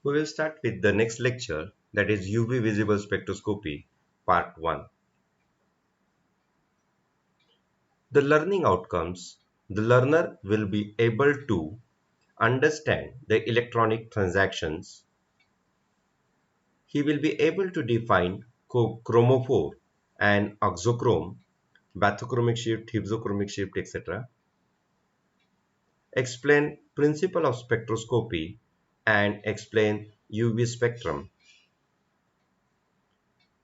We will start with the next lecture, that is UV visible spectroscopy, part 1. The learning outcomes. The learner will be able to understand the electronic transactions. He will be able to define chromophore and auxochrome, bathochromic shift, hypsochromic shift, etc. Explain principle of spectroscopy and explain UV spectrum.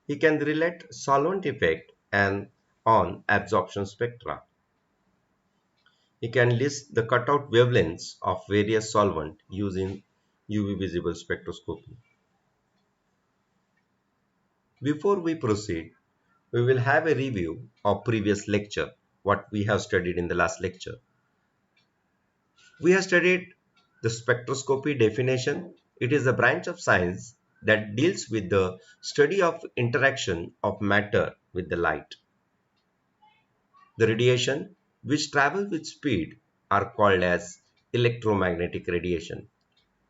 He can relate solvent effect and on absorption spectra. He can list the cutout wavelengths of various solvent using UV visible spectroscopy. Before we proceed, we will have a review of previous lecture, what we have studied in the last lecture. We have studied the spectroscopy definition. It is a branch of science that deals with the study of interaction of matter with the light. The radiation which travel with speed are called as electromagnetic radiation.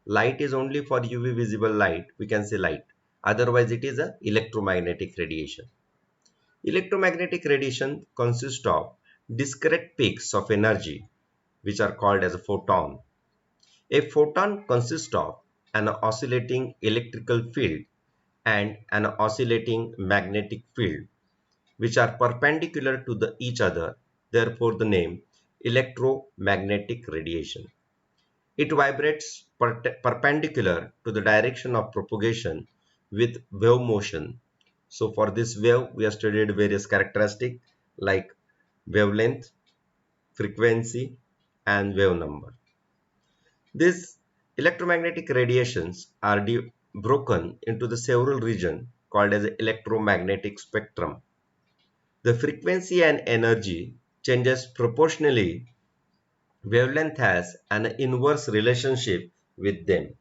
Light is only for UV visible light, we can say light. Otherwise it is a electromagnetic radiation. Electromagnetic radiation consists of discrete peaks of energy which are called as a photon. A photon consists of an oscillating electrical field and an oscillating magnetic field which are perpendicular to each other, therefore the name electromagnetic radiation. It vibrates perpendicular to the direction of propagation with wave motion. So for this wave, we have studied various characteristics like wavelength, frequency, and wave number. These electromagnetic radiations are broken into the several regions called as electromagnetic spectrum. The frequency and energy changes proportionally. Wavelength has an inverse relationship with them.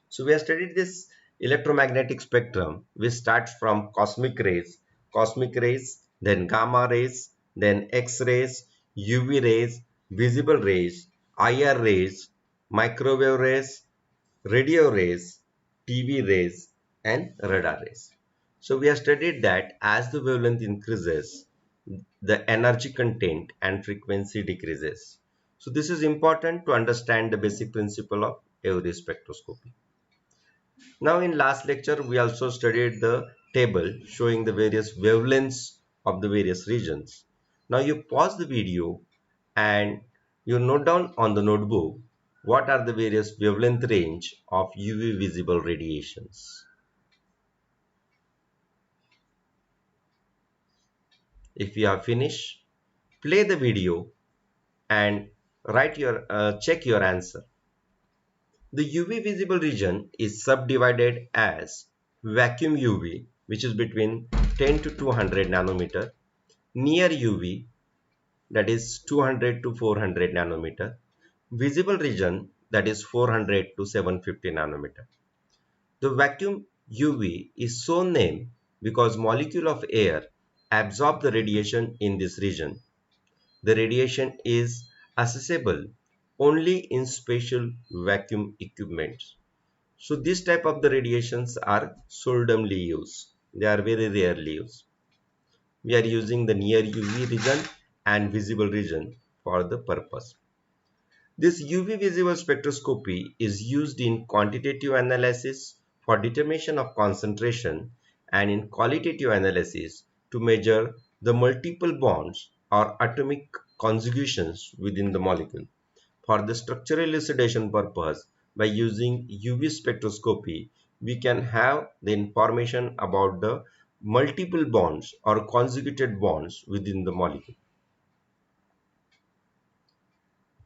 So we have studied this electromagnetic spectrum which starts from cosmic rays, then gamma rays, then X-rays, UV rays, visible rays, IR rays, microwave rays, radio rays, TV rays, and radar rays. So we have studied that as the wavelength increases, the energy content and frequency decreases. So this is important to understand the basic principle of every spectroscopy. Now in last lecture we also studied the table showing the various wavelengths of the various regions. Now you pause the video and you note down on the notebook what are the various wavelength range of UV visible radiations. If you have finished, play the video and check your answer. The UV visible region is subdivided as vacuum UV, which is between 10 to 200 nanometer, near UV, that is 200 to 400 nanometer, visible region, that is 400 to 750 nanometer. The vacuum UV is so named because molecule of air absorb the radiation in this region. The radiation is accessible only in special vacuum equipments. So this type of the radiations are seldomly used. They are very rarely used. We are using the near UV region and visible region for the purpose. This UV visible spectroscopy is used in quantitative analysis for determination of concentration and in qualitative analysis to measure the multiple bonds or atomic conjugations within the molecule. For the structural elucidation purpose, by using UV spectroscopy, we can have the information about the multiple bonds or conjugated bonds within the molecule.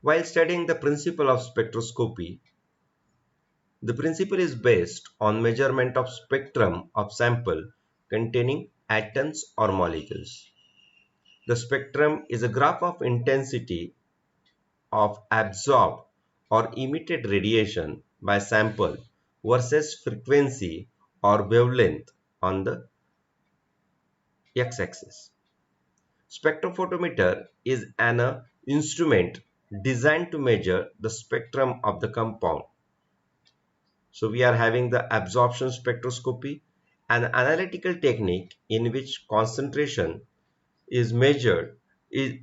While studying the principle of spectroscopy, the principle is based on measurement of spectrum of sample containing atoms or molecules. The spectrum is a graph of intensity of absorbed or emitted radiation by sample versus frequency or wavelength on the x-axis. Spectrophotometer is an instrument designed to measure the spectrum of the compound. So we are having the absorption spectroscopy, an analytical technique in which concentration is measured is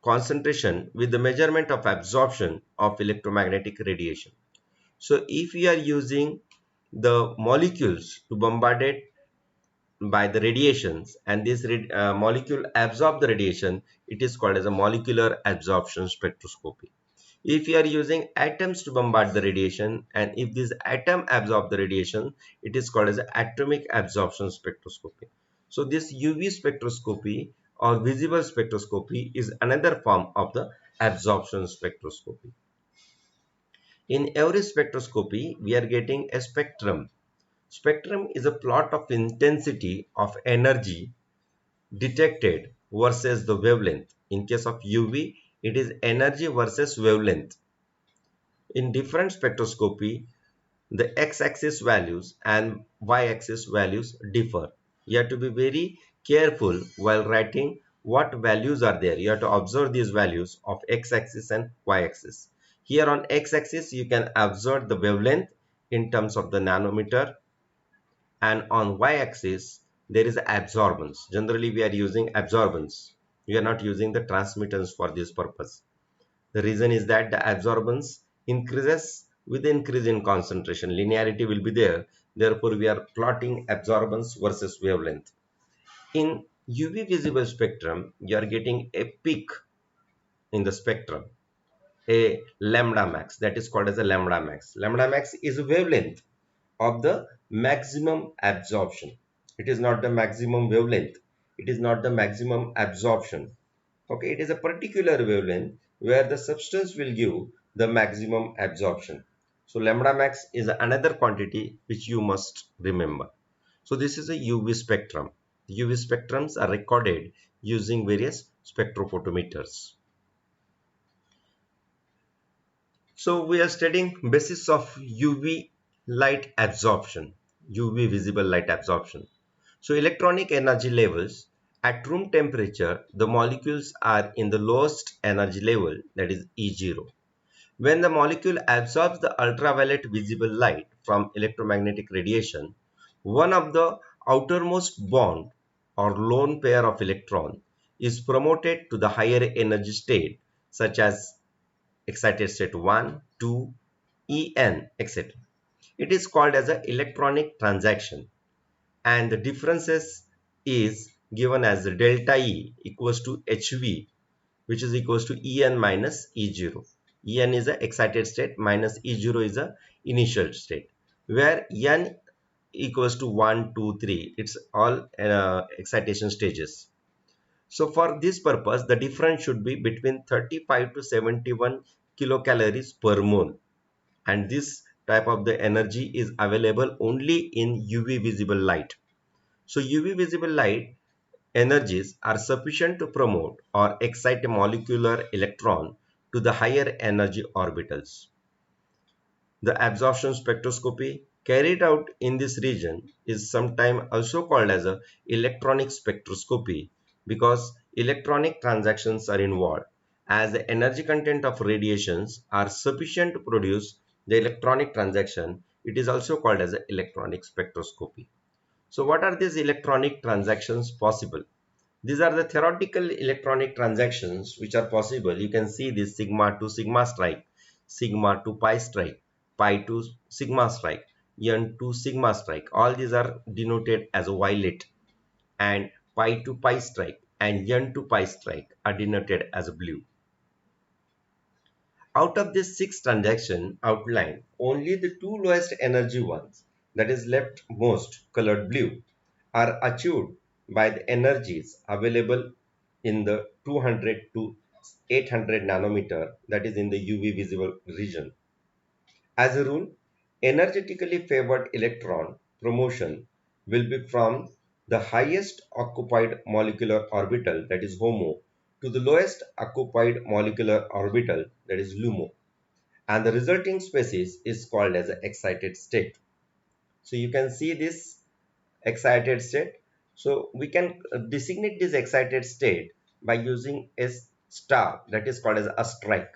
concentration with the measurement of absorption of electromagnetic radiation. So if we are using the molecules to bombard it by the radiations and this molecule absorb the radiation, it is called as a molecular absorption spectroscopy. If you are using atoms to bombard the radiation and if this atom absorb the radiation, it is called as atomic absorption spectroscopy. So this UV spectroscopy or visible spectroscopy is another form of the absorption spectroscopy. In every spectroscopy, we are getting a spectrum. Spectrum is a plot of intensity of energy detected versus the wavelength. In case of UV, it is energy versus wavelength. In different spectroscopy, the x-axis values and y-axis values differ. You have to be very careful while writing what values are there. You have to observe these values of x-axis and y-axis. Here on x-axis, you can observe the wavelength in terms of the nanometer, and on y-axis, there is absorbance. Generally, we are using absorbance. We are not using the transmittance for this purpose. The reason is that the absorbance increases with increase in concentration. Linearity will be there. Therefore, we are plotting absorbance versus wavelength. In UV visible spectrum, you are getting a peak in the spectrum, a lambda max. That is called as a lambda max. Lambda max is a wavelength of the maximum absorption. It is not the maximum wavelength. It is not the maximum absorption. Okay, it is a particular wavelength where the substance will give the maximum absorption. So lambda max is another quantity which you must remember. So this is a UV spectrum. UV spectrums are recorded using various spectrophotometers. So we are studying basis of UV light absorption, UV visible light absorption. So electronic energy levels at room temperature, the molecules are in the lowest energy level, that is E0. When the molecule absorbs the ultraviolet visible light from electromagnetic radiation, one of the outermost bond or lone pair of electron is promoted to the higher energy state such as excited state 1, 2, En, etc. It is called as an electronic transaction, and the differences is given as delta E equals to HV, which is equals to En minus E0. En is a excited state minus E0 is a initial state, where N equals to 1, 2, 3. It's all excitation stages. So for this purpose, the difference should be between 35 to 71 kilocalories per mole. And this type of the energy is available only in UV visible light. So UV visible light energies are sufficient to promote or excite a molecular electron to the higher energy orbitals. The absorption spectroscopy carried out in this region is sometimes also called as a electronic spectroscopy because electronic transactions are involved. As the energy content of radiations are sufficient to produce the electronic transaction, it is also called as an electronic spectroscopy. So what are these electronic transactions possible? These are the theoretical electronic transactions which are possible. You can see this sigma to sigma strike, sigma to pi strike, pi to sigma strike, n to sigma strike. All these are denoted as a violet, and pi to pi strike and n to pi strike are denoted as a blue. Out of these 6 transactions outlined, only the 2 lowest energy ones, that is leftmost colored blue, are achieved by the energies available in the 200 to 800 nanometer, that is in the UV visible region. As a rule, energetically favored electron promotion will be from the highest occupied molecular orbital, that is HOMO, to the lowest occupied molecular orbital, that is LUMO, and the resulting species is called as an excited state. So you can see this excited state. So we can designate this excited state by using a star, that is called as a strike.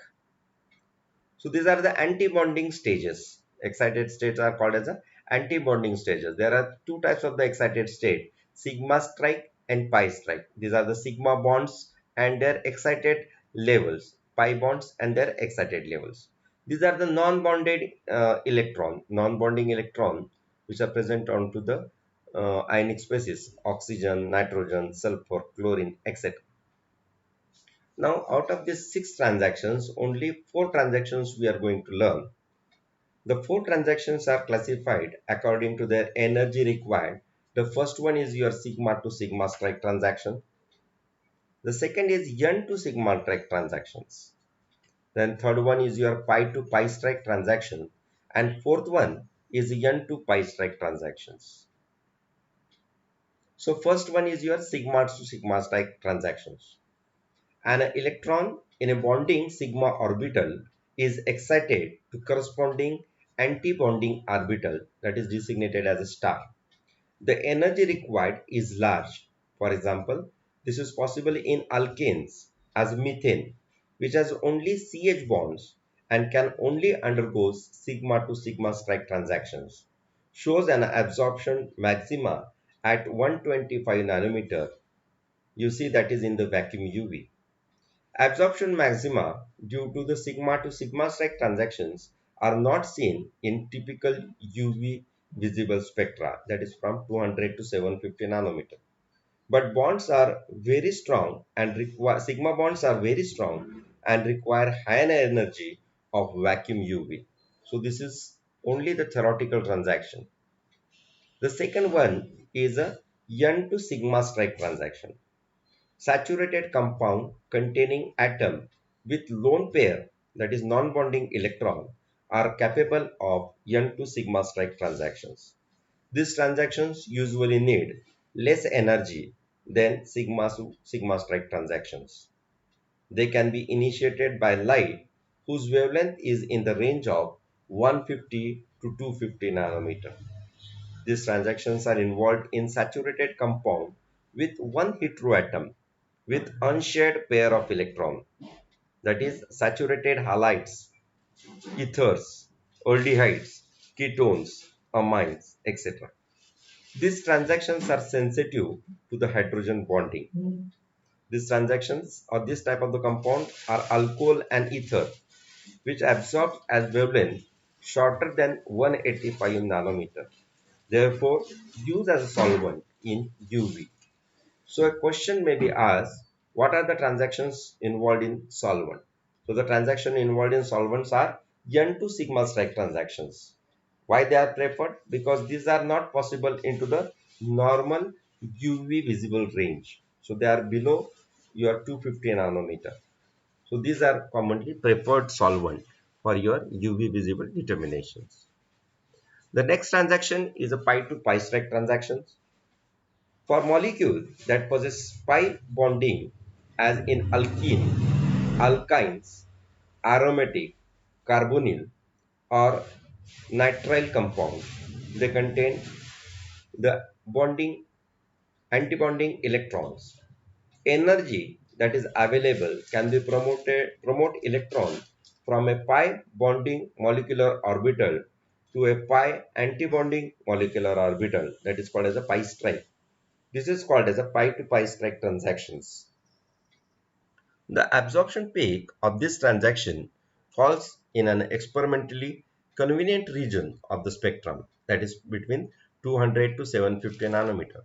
So these are the anti-bonding stages. Excited states are called as anti-bonding stages. There are two types of the excited state, sigma strike and pi strike. These are the sigma bonds and their excited levels, pi bonds and their excited levels. These are the non-bonded non-bonding electron, which are present onto the ionic species, oxygen, nitrogen, sulfur, chlorine, etc. Now, out of these 6 transactions, only 4 transactions we are going to learn. The 4 transactions are classified according to their energy required. The first one is your sigma to sigma strike transaction. The second is N to sigma strike transactions. Then third one is your pi to pi strike transaction. And fourth one is N to pi strike transactions. So first one is your sigma to sigma strike transactions. An electron in a bonding sigma orbital is excited to corresponding anti-bonding orbital that is designated as a star. The energy required is large. For example, this is possible in alkanes as methane, which has only CH bonds and can only undergo sigma to sigma strike transactions. Shows an absorption maxima at 125 nanometer. You see that is in the vacuum UV. Absorption maxima due to the sigma to sigma strike transactions are not seen in typical UV visible spectra, that is from 200 to 750 nanometer. But bonds are very strong and require sigma bonds are very strong and require higher energy of vacuum UV. So this is only the theoretical transaction. The second one is a N to sigma strike transaction. Saturated compound containing atom with lone pair, that is non-bonding electron, are capable of N to sigma strike transactions. These transactions usually need less energy than sigma to sigma strike transactions. They can be initiated by light whose wavelength is in the range of 150 to 250 nanometer. These transactions are involved in saturated compound with one heteroatom with unshared pair of electron, that is saturated halides, ethers, aldehydes, ketones, amines, etc. These transactions are sensitive to the hydrogen bonding. These transactions or this type of the compound are alcohol and ether, which absorb as wavelength shorter than 185 nanometer. Therefore, used as a solvent in UV. So a question may be asked, what are the transactions involved in solvent? So the transaction involved in solvents are N to sigma strike transactions. Why they are preferred? Because these are not possible into the normal UV visible range. So they are below your 250 nanometer. So these are commonly preferred solvent for your UV visible determinations. The next transaction is a pi to pi strike transactions. For molecules that possess pi bonding, as in alkene, alkynes, aromatic, carbonyl, or nitrile compounds, they contain the bonding antibonding electrons. Energy that is available can be promote electron from a pi bonding molecular orbital to a pi antibonding molecular orbital, that is called as a pi strike. This is called as a pi to pi strike transactions. The absorption peak of this transaction falls in an experimentally convenient region of the spectrum, that is between 200 to 750 nanometer.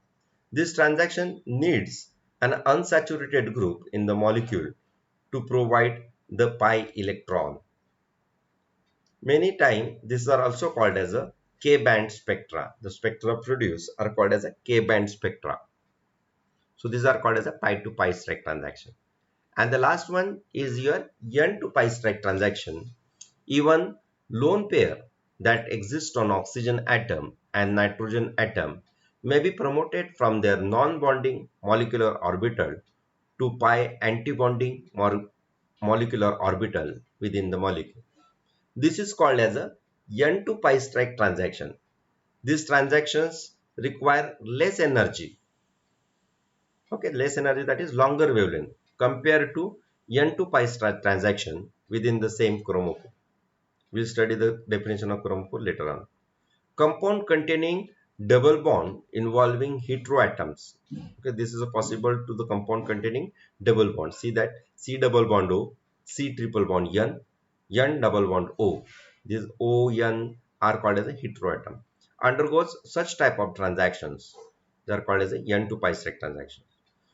This transaction needs an unsaturated group in the molecule to provide the pi electron. Many times these are also called as a K-band spectra. The spectra produced are called as a K-band spectra. So these are called as a pi to pi strike transaction. And the last one is your N to pi strike transaction. Even lone pair that exist on oxygen atom and nitrogen atom may be promoted from their non-bonding molecular orbital to pi antibonding molecular orbital within the molecule. This is called as a N to pi strike transaction. These transactions require less energy. Okay, less energy, that is longer wavelength compared to N to pi transaction within the same chromophore. We'll study the definition of chromophore later on. Compound containing double bond involving heteroatoms. Okay, this is a possible to the compound containing double bond. See that C double bond O, C triple bond N, N double bond O. These O, N are called as a heteroatom. Undergoes such type of transactions. They are called as a N to pi stack transactions.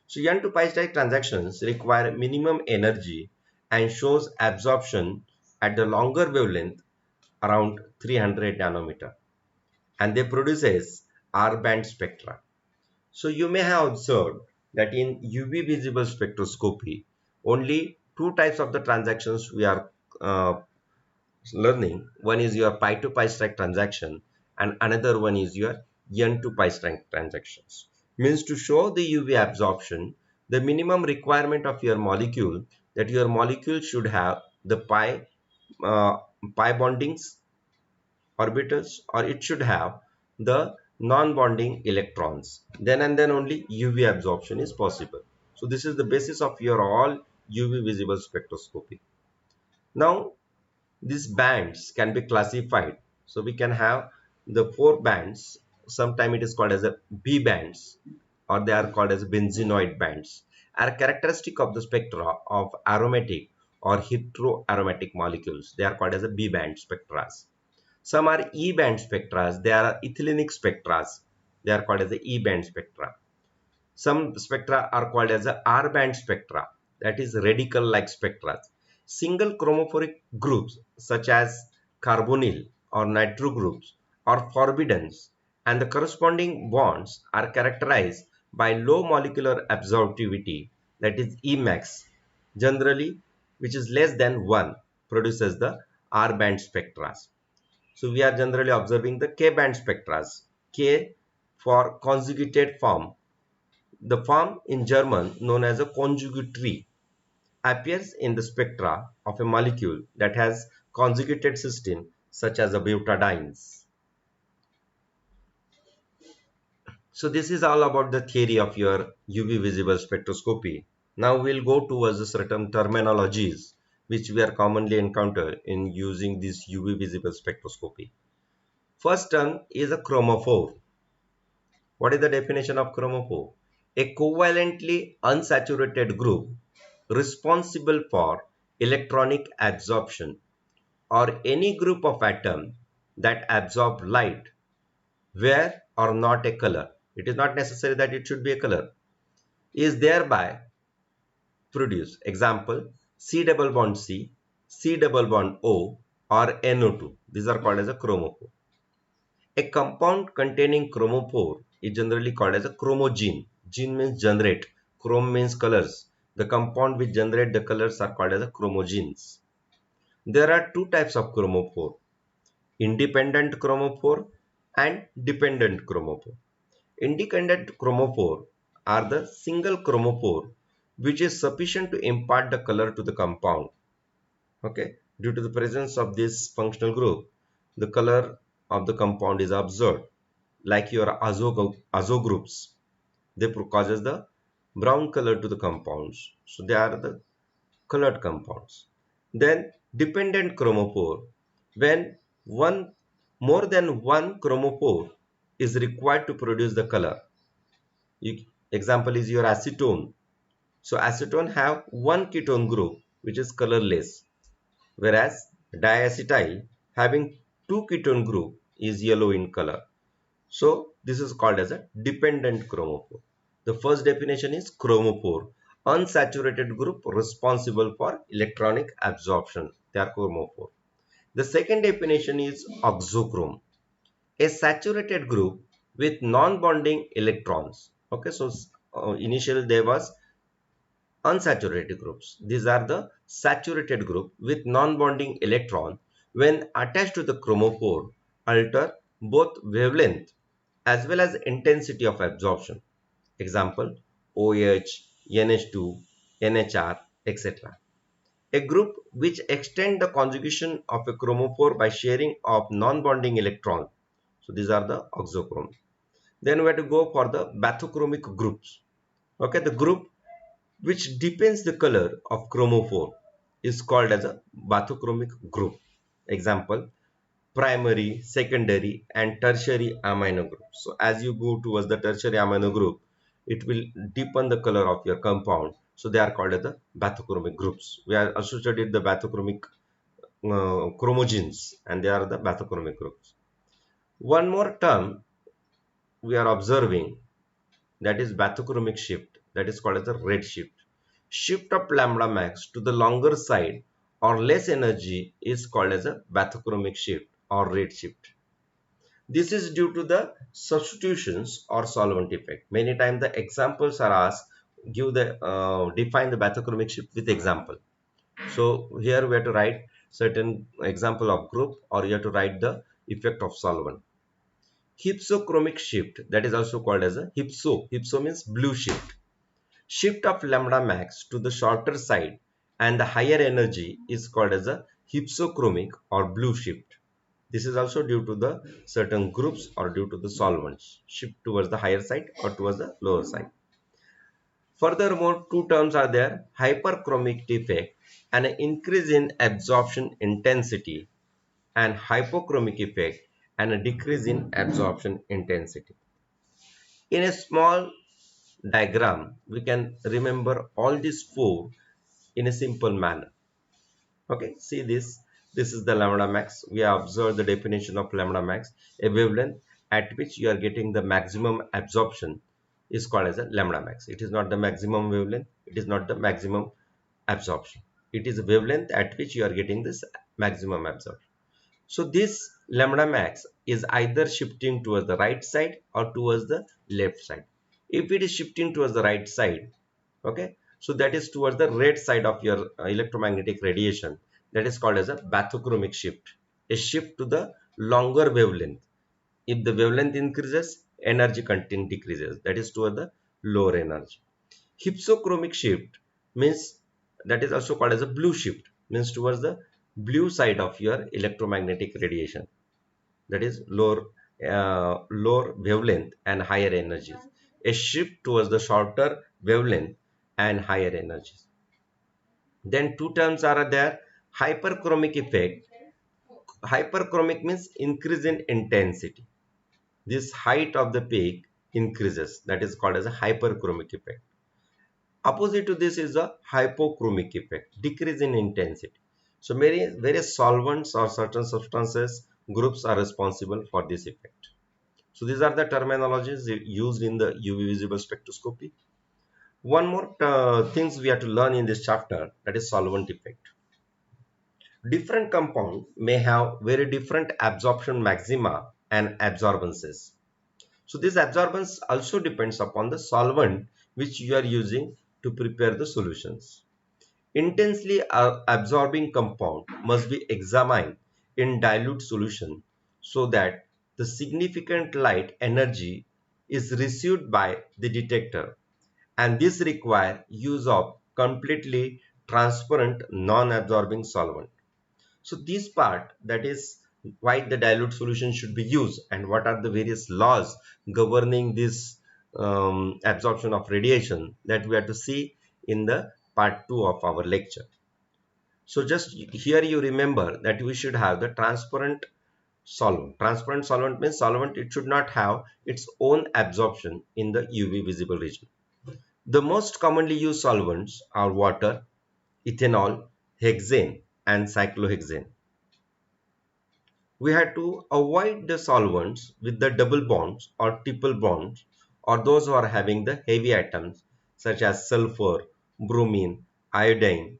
So N to pi stack transactions require minimum energy and shows absorption at the longer wavelength around 300 nanometer, and they produces R band spectra. So you may have observed that in UV visible spectroscopy, only two types of the transactions we are learning. One is your pi to pi stack transaction and another one is your N to pi stack transactions. Means to show the UV absorption, the minimum requirement of your molecule, that your molecule should have the uh, pi bondings orbitals, or it should have the non-bonding electrons. Then and then only UV absorption is possible. So this is the basis of your all UV visible spectroscopy. Now these bands can be classified. So we can have the four bands. Sometimes it is called as a B bands, or they are called as benzenoid bands, are characteristic of the spectra of aromatic or heteroaromatic molecules. They are called as a B band spectra. Some are E band spectra. They are ethylenic spectra. They are called as the E band spectra. Some spectra are called as a R band spectra, that is radical like spectra. Single chromophoric groups such as carbonyl or nitro groups are forbidden, and the corresponding bonds are characterized by low molecular absorptivity, that is Emax, generally which is less than 1 produces the R band spectra. So we are generally observing the K band spectra. K for conjugated form. The form in German known as a conjugate tree appears in the spectra of a molecule that has conjugated cysteine such as a butadienes. So this is all about the theory of your UV visible spectroscopy. Now we'll go towards the certain terminologies which we are commonly encounter in using this UV visible spectroscopy. First term is a chromophore. What is the definition of chromophore? A covalently unsaturated group responsible for electronic absorption, or any group of atoms that absorb light where or not a color. It is not necessary that it should be a color. Is thereby produced. Example, C double bond C, C double bond O, or NO2. These are called as a chromophore. A compound containing chromophore is generally called as a chromogene. Gene means generate. Chrome means colors. The compound which generate the colors are called as a chromogenes. There are two types of chromophore: independent chromophore and dependent chromophore. Independent chromophore are the single chromophore which is sufficient to impart the color to the compound. Okay, due to the presence of this functional group, the color of the compound is observed, like your azo groups. They causes the brown color to the compounds. So they are the colored compounds. Then dependent chromophore, when one more than one chromophore is required to produce the color. Example is your acetone. So acetone have one ketone group which is colorless, whereas diacetyl having two ketone group is yellow in color. So this is called as a dependent chromophore. The first definition is chromophore, unsaturated group responsible for electronic absorption. They are chromophore. The second definition is oxochrome, a saturated group with non-bonding electrons. Okay, so initially there was unsaturated groups. These are the saturated group with non-bonding electron. When attached to the chromophore, alter both wavelength as well as intensity of absorption. Example, OH, NH2, NHR, etc. A group which extend the conjugation of a chromophore by sharing of non-bonding electron. So these are the oxochrome. Then we have to go for the bathochromic groups. Okay, the group which depends the color of chromophore is called as a bathochromic group. Example, primary, secondary and tertiary amino groups. So as you go towards the tertiary amino group, it will deepen the color of your compound. So they are called as the bathochromic groups. We are also studied the bathochromic chromogenes, and they are the bathochromic groups. One more term we are observing, that is bathochromic shift, that is called as the red shift. Shift of lambda max to the longer side or less energy is called as a bathochromic shift or red shift. This is due to the substitutions or solvent effect. Many times the examples are asked, give the define the bathochromic shift with example. So here we have to write certain example of group, or you have to write the effect of solvent. Hypsochromic shift, that is also called as a hypso means blue shift. Shift of lambda max to the shorter side and the higher energy is called as a hypsochromic or blue shift. This is also due to the certain groups or due to the solvents shift towards the higher side or towards the lower side. Furthermore, two terms are there, hyperchromic defect and an increase in absorption intensity, and hypochromic effect and a decrease in absorption intensity. In a small diagram, we can remember all these four in a simple manner. Okay, see this. This is the lambda max. We have observed the definition of lambda max. A wavelength at which you are getting the maximum absorption is called as a lambda max. It is not the maximum wavelength. It is not the maximum absorption. It is a wavelength at which you are getting this maximum absorption. So this lambda max is either shifting towards the right side or towards the left side. If it is shifting towards the right side, okay, so that is towards the red side of your electromagnetic radiation, that is called as a bathochromic shift, a shift to the longer wavelength. If the wavelength increases, energy content decreases, that is toward the lower energy. Hypsochromic shift means, that is also called as a blue shift, means towards the blue side of your electromagnetic radiation, that is lower wavelength and higher energies, a shift towards the shorter wavelength and higher energies. Then two terms are there, hyperchromic effect. Hyperchromic means increase in intensity. This height of the peak increases, that is called as a hyperchromic effect. Opposite to this is a hypochromic effect, decrease in intensity. So various solvents or certain substances groups are responsible for this effect. So these are the terminologies used in the UV visible spectroscopy. One more things we have to learn in this chapter, that is solvent effect. Different compound may have very different absorption maxima and absorbances. So this absorbance also depends upon the solvent which you are using to prepare the solutions. Intensely absorbing compound must be examined in dilute solution so that the significant light energy is received by the detector, and this requires use of completely transparent non-absorbing solvent. So this part, that is why the dilute solution should be used and what are the various laws governing this absorption of radiation, that we have to see in the part 2 of our lecture. So just here you remember that we should have the transparent solvent. Transparent solvent means solvent, it should not have its own absorption in the UV visible region. The most commonly used solvents are water, ethanol, hexane and cyclohexane. We had to avoid the solvents with the double bonds or triple bonds, or those who are having the heavy atoms such as sulfur, bromine, iodine,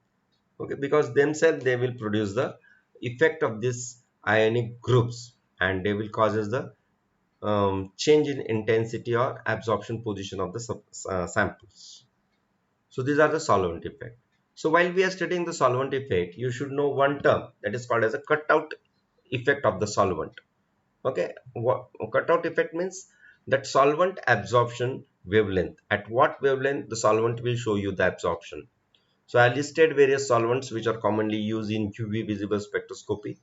okay, because themselves they will produce the effect of this ionic groups and they will causes the change in intensity or absorption position of the samples. So these are the solvent effect. So while we are studying the solvent effect, you should know one term, that is called as a cutout effect of the solvent. Okay, what cutout effect means, that solvent absorption wavelength, at what wavelength the solvent will show you the absorption. So I listed various solvents which are commonly used in UV visible spectroscopy.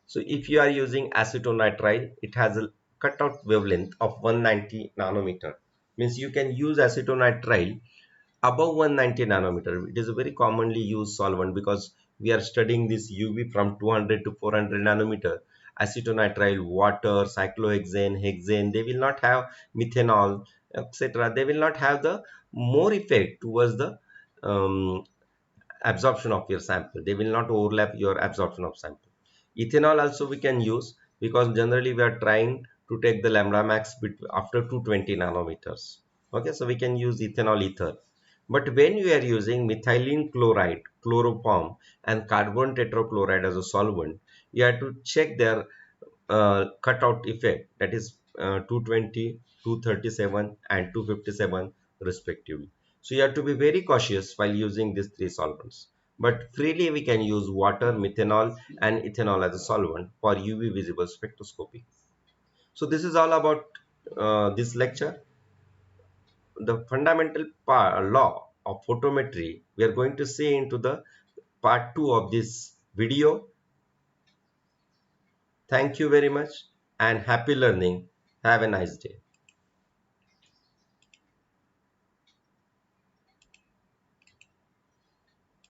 So if you are using acetonitrile, it has a cutout wavelength of 190 nanometer. Means you can use acetonitrile above 190 nanometer. It is a very commonly used solvent because we are studying this UV from 200 to 400 nanometer. Acetonitrile, water, cyclohexane, hexane, they will not have methanol, etc. They will not have the more effect towards the um, absorption of your sample. They will not overlap your absorption of sample. Ethanol also we can use because generally we are trying to take the lambda max bit after 220 nanometers. Okay, so we can use ethanol ether. But when you are using methylene chloride, chloroform, and carbon tetrachloride as a solvent, you have to check their cutout effect, that is 220, 237 and 257 respectively. So you have to be very cautious while using these three solvents. But freely we can use water, methanol and ethanol as a solvent for UV visible spectroscopy. So this is all about this lecture. The fundamental law of photometry we are going to see into the part 2 of this video. Thank you very much and happy learning. Have a nice day.